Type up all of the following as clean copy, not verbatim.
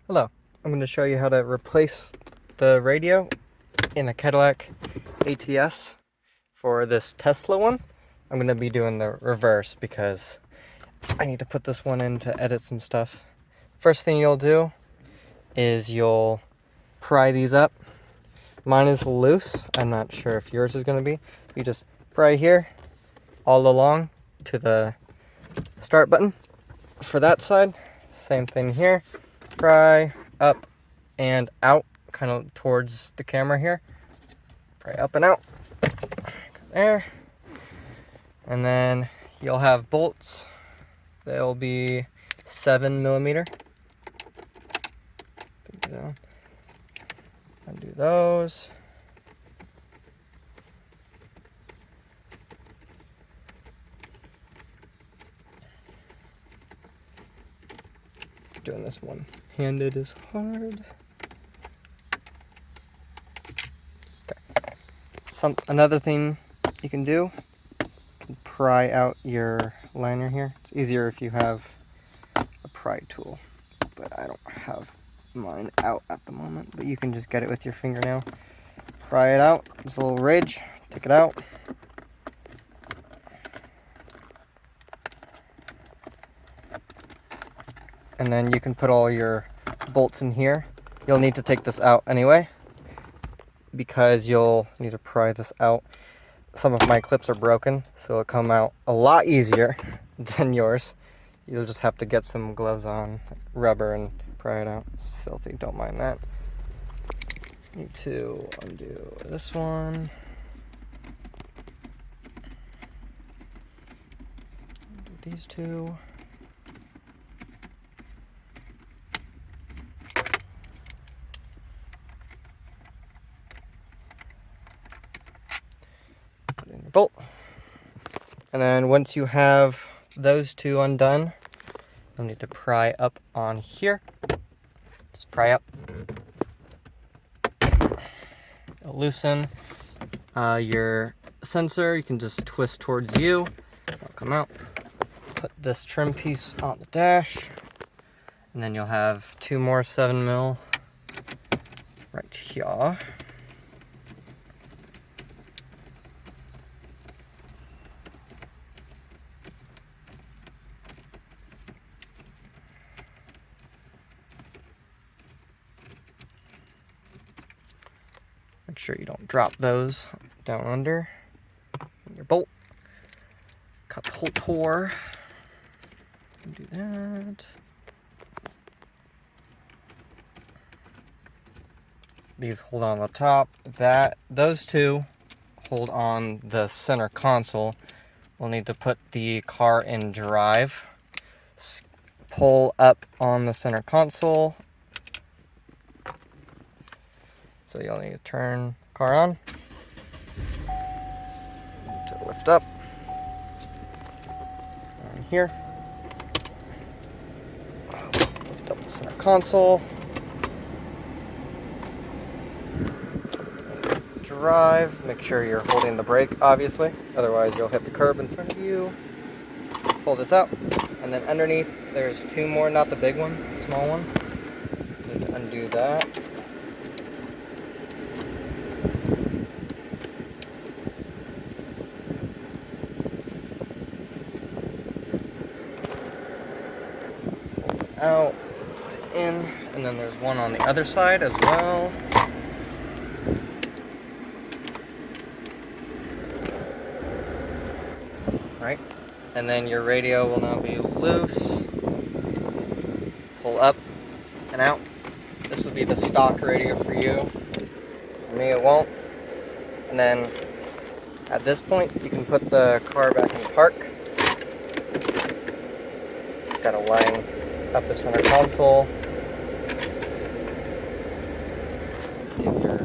Hello, I'm going to show you how to replace the radio in a Cadillac ATS. For this Tesla one, I'm going to be doing the reverse because I need to put this one in to edit some stuff. First thing you'll do is you'll pry these up. Mine is loose. I'm not sure if yours is going to be. You just pry here all along to the start button. For that side, same thing here. Pry up and out, kind of towards the camera here. Pry up and out. There. And then you'll have bolts. They'll be 7mm. Undo those. Doing this one-handed is hard. Okay. Another thing you can do, you can pry out your liner here. It's easier if you have a pry tool, but I don't have mine out at the moment. But you can just get it with your fingernail. Pry it out. There's a little ridge. Take it out. And then you can put all your bolts in here. You'll need to take this out anyway, because you'll need to pry this out. Some of my clips are broken, so it'll come out a lot easier than yours. You'll just have to get some gloves on, rubber, and pry it out. It's filthy, don't mind that. Need to undo this one. Undo these two. Put in your bolt. And then once you have those two undone, you'll need to pry up on here. Just pry up. It'll loosen your sensor. You can just twist towards you. It'll come out. Put this trim piece on the dash. And then you'll have two more 7mm right here. Make sure you don't drop those down under your bolt. Cut the whole tore. Do that. These hold on the top. Those two hold on the center console. We'll need to put the car in drive. Pull up on the center console. So you'll need to turn the car on. Need to lift up. On here. Lift up the center console. Drive. Make sure you're holding the brake, obviously. Otherwise you'll hit the curb in front of you. Pull this out. And then underneath there's two more, not the big one, the small one. Need to undo that. Out, put it in, and then there's one on the other side as well. Right, and then your radio will now be loose. Pull up and out. This will be the stock radio for you. For me, it won't. And then at this point, you can put the car back in park. Just gotta line up the center console. Give your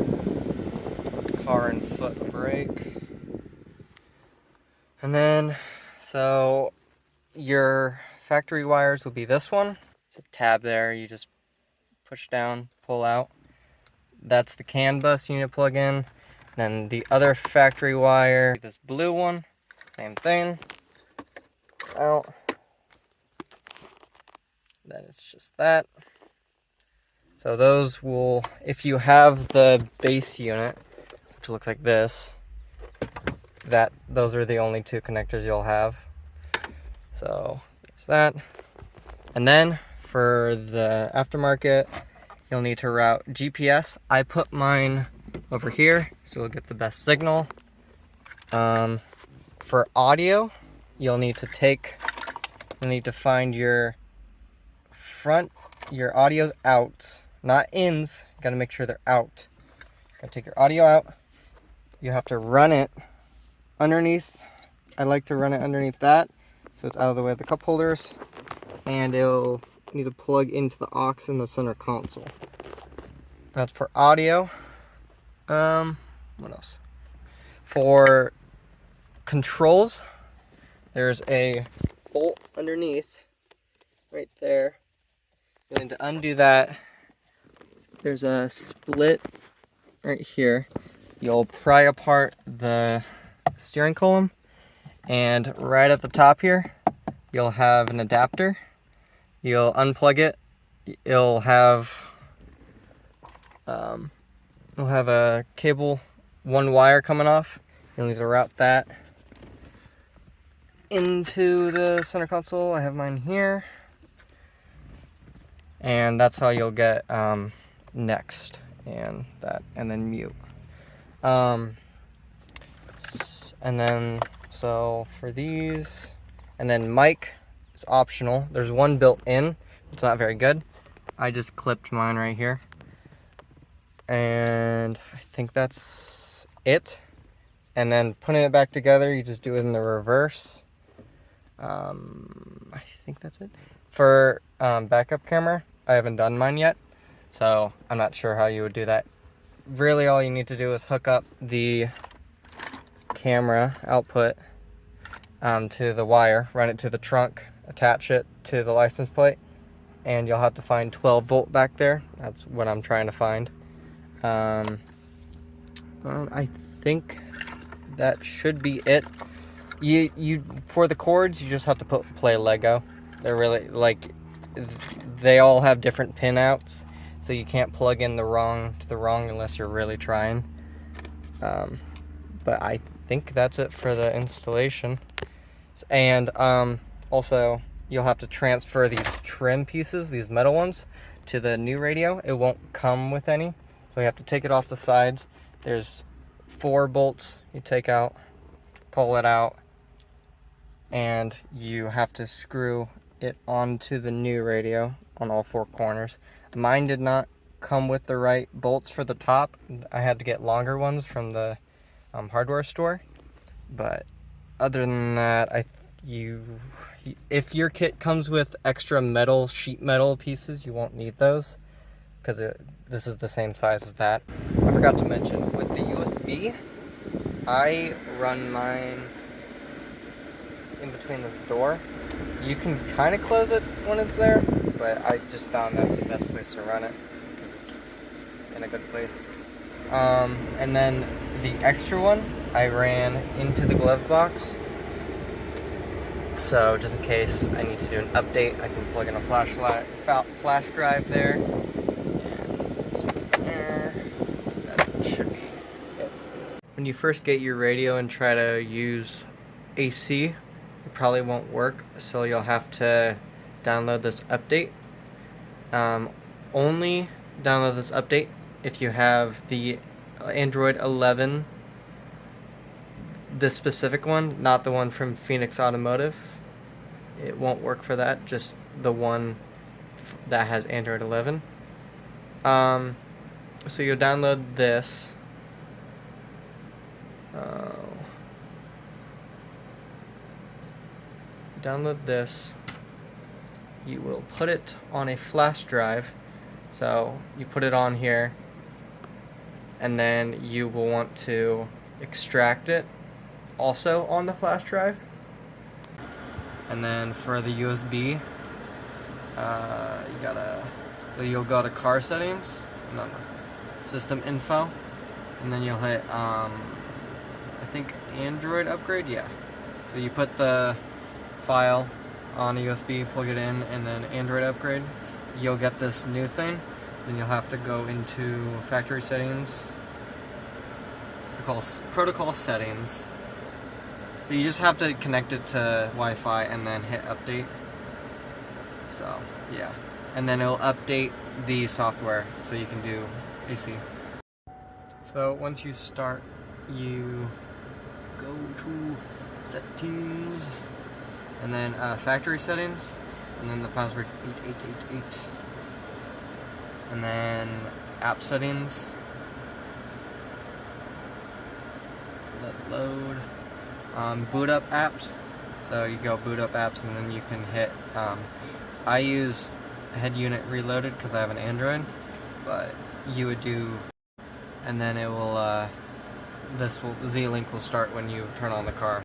car and foot a brake. And then, so your factory wires will be this one. There's a tab there, you just push down, pull out. That's the CAN bus you need to plug in. Then the other factory wire, this blue one, same thing. Out. Then it's just that. So those will, if you have the base unit, which looks like this, those are the only two connectors you'll have. So there's that. And then for the aftermarket, you'll need to route GPS. I put mine over here so we'll get the best signal. For audio, you'll need to find your audio's outs, not ins. You gotta make sure they're out. Gotta take your audio out. You have to run it underneath. I like to run it underneath that so it's out of the way of the cup holders, and it'll need to plug into the aux in the center console. That's for audio. What else? For controls, there's a bolt underneath right there. You need to undo that. There's a split right here. You'll pry apart the steering column, and right at the top here you'll have an adapter. You'll unplug it. You'll have a cable, one wire coming off. You'll need to route that into the center console. I have mine here, and that's how you'll get next and that, and then mute. And then, so for these, and then mic is optional. There's one built in. It's not very good. I just clipped mine right here. And I think that's it. And then putting it back together, you just do it in the reverse. I think that's it. For backup camera, I haven't done mine yet, so I'm not sure how you would do that. Really, all you need to do is hook up the camera output to the wire, run it to the trunk, attach it to the license plate, and you'll have to find 12 volt back there. That's what I'm trying to find. I think that should be it. You for the cords, you just have to play Lego. They're really, like, they all have different pin outs, so you can't plug in the wrong unless you're really trying. But I think that's it for the installation. And also, you'll have to transfer these trim pieces, these metal ones, to the new radio. It won't come with any, so you have to take it off the sides. There's 4 bolts you take out, pull it out, and you have to screw it onto the new radio on all 4 corners. Mine did not come with the right bolts for the top. I had to get longer ones from the hardware store. But other than that, if your kit comes with extra sheet metal pieces, you won't need those, because this is the same size as that. I forgot to mention, with the USB, I run mine in between this door. You can kind of close it when it's there, but I just found that's the best place to run it because it's in a good place. And then the extra one I ran into the glove box, so just in case I need to do an update, I can plug in a flash drive there, and that should be it. When you first get your radio and try to use AC, it probably won't work, so you'll have to download this update. Only download this update if you have the Android 11, this specific one, not the one from Phoenix Automotive. It won't work for that, just the one that has Android 11. So you'll download this. Download this. You will put it on a flash drive. So you put it on here, and then you will want to extract it also on the flash drive. And then for the USB, you'll go to car settings, system info, and then you'll hit I think Android upgrade, yeah. So you put the file on a USB, plug it in, and then Android upgrade. You'll get this new thing. Then you'll have to go into factory settings, protocol settings. So you just have to connect it to Wi-Fi and then hit update. So yeah, and then it'll update the software so you can do AC. So once you start, you go to settings, and then factory settings, and then the password 8888, and then app settings. Let load. Boot up apps. So you go boot up apps, and then you can hit. I use head unit reloaded because I have an Android, but you would do, and then it will. Z-Link will start when you turn on the car.